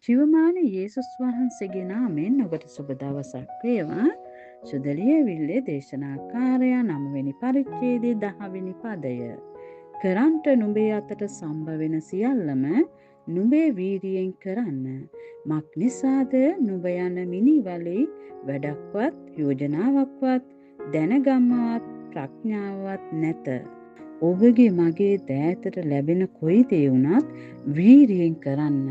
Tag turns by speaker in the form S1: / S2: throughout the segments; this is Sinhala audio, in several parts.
S1: ජීවමාන යේසුස් වහන්සේගේ නාමයෙන් ඔබට සුබ දවසක් වේවා. සුදලියවිල්ලේ දේශනාකාරය 9 වෙනි පරිච්ඡේදයේ 10 වෙනි පදය. කරන්ට නුඹේ අතට සම්භවෙන සියල්ලම නුඹේ වීරියෙන් කරන්න. මක් නිසාද නුඹ යන මිනිවලේ වැඩක්වත් යෝජනාවක්වත් දැනගම්මවත් ප්‍රඥාවවත් නැත. ඔබගේ මගේ දෑතට ලැබෙන කොයි දේ වුණත් වීරියෙන් කරන්න.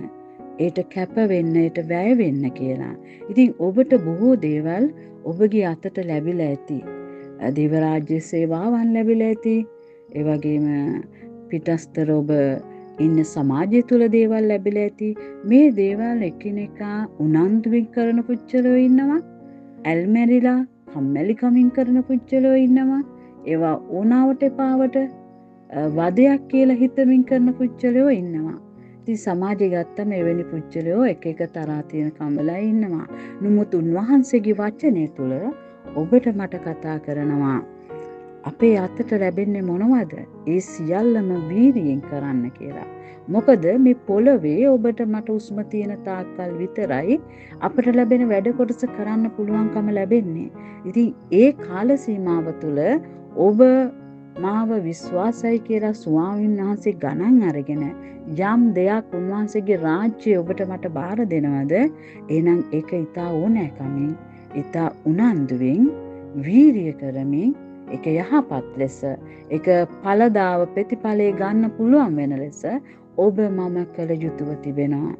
S1: ඒට කැප වෙන්න, ඒට වැය වෙන්න කියලා. ඉතින් ඔබට බොහෝ දේවල් ඔබගේ අතට ලැබිලා ඇති. දේව රාජ්‍ය සේවාවන් ලැබිලා ඇති. ඒ වගේම පිටස්තර ඔබ ඉන්න සමාජය තුල දේවල් ලැබිලා ඇති. මේ දේවල් එකිනෙකා උනන්දුවෙන් කරන පුච්චලෝ ඉන්නවා. ඇල්මැරිලා කම්මැලිකමින් කරන පුච්චලෝ ඉන්නවා. ඒවා ඕනාවට එපාවට වදයක් කියලා හිතමින් කරන පුච්චලෝ ඉන්නවා. ඉතින් සමාජය ගත්තම එවැනි පුච්චලෝ එක එක තරහා තියෙන කම්බලා ඉන්නවා. නමුත් උන්වහන්සේගේ වචනය තුල ඔබට මට කතා කරනවා. අපේ අතට ලැබෙන්නේ මොනවද? ඒ සියල්ලම වීරියෙන් කරන්න කියලා. මොකද මේ පොළවේ ඔබට මට උස්ම තියෙන තාක්කල් විතරයි අපට ලැබෙන වැඩ කොටස කරන්න පුළුවන්කම ලැබෙන්නේ. ඉතින් ඒ කාල සීමාව තුළ ඔබ මාව විශ්වාසයි කියලා ස්වාමීන් වහන්සේ ගණන් අරගෙන යම් දෙයක් උන්වහන්සේගේ රාජ්‍යය ඔබට මට බාර දෙනවද? එහෙනම් ඒක ඊට ඕනෑකමින්, ඊට උනන්දුවෙන්, වීරිය කරමින්, ඒක යහපත් ලෙස, ඒක ඵලදාව ප්‍රතිඵලයේ ගන්න පුළුවන් වෙන ලෙස ඔබ මම කළ යුතුව තිබෙනවා.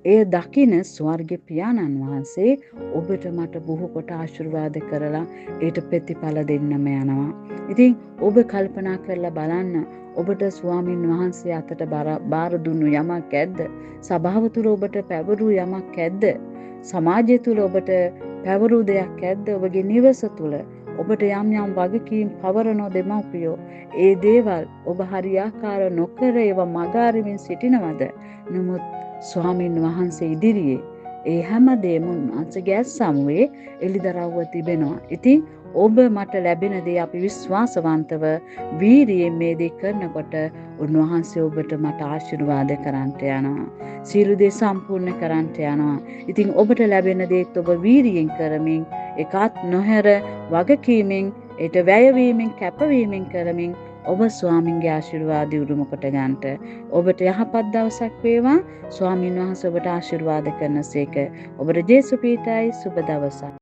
S1: එය දකින ස්වර්ග පියාණන් වහන්සේ ඔබට මට බොහෝ කොට ආශිර්වාද කරලා ඒට ප්‍රතිඵල දෙන්නම යනවා. ඉතින් ඔබ කල්පනා කරලා බලන්න, ඔබට ස්වාමින් වහන්සේ අතට බාර දුන්නු යමක් ඇද්ද? සභාව තුල ඔබට පැවරු යමක් ඇද්ද? සමාජය තුල ඔබට පැවරු දෙයක් ඇද්ද? ඔබගේ නිවස තුල ඔබට යම් යම් වගකීම් පවරන දෙමව්පියෝ ඒ දේවල් ඔබ හරියාකාර නොකර ඒවා මගාරමින් සිටිනවද? නමුත් ස්වාමින් වහන්සේ ඉදිරියේ ඒ හැම දෙයක්ම උන්වහන්සේගේ සමුවේ එළිදරව්ව තිබෙනවා. ඉතින් ඔබ මට ලැබෙන දේ අපි විශ්වාසවන්තව වීරියෙන් මේ දේ කරනකොට උන්වහන්සේ ඔබට මට ආශිර්වාද කරන්ට යනවා. සියලු දේ සම්පූර්ණ කරන්ට යනවා. ඉතින් ඔබට ලැබෙන දේත් ඔබ වීරියෙන් කරමින්, ඒකත් නොහැර වගකීමෙන්, ඒට වැයවීමෙන්, කැපවීමෙන් කරමින් ඔබ ස්වාමින්ගේ ආශිර්වාදය උරුම කොට ගන්නට. ඔබට යහපත් දවසක් වේවා. ස්වාමින් වහන්සේ ඔබට ආශිර්වාද කරනසේක. ඔබට ජේසු පීඨයි සුබ දවසක්.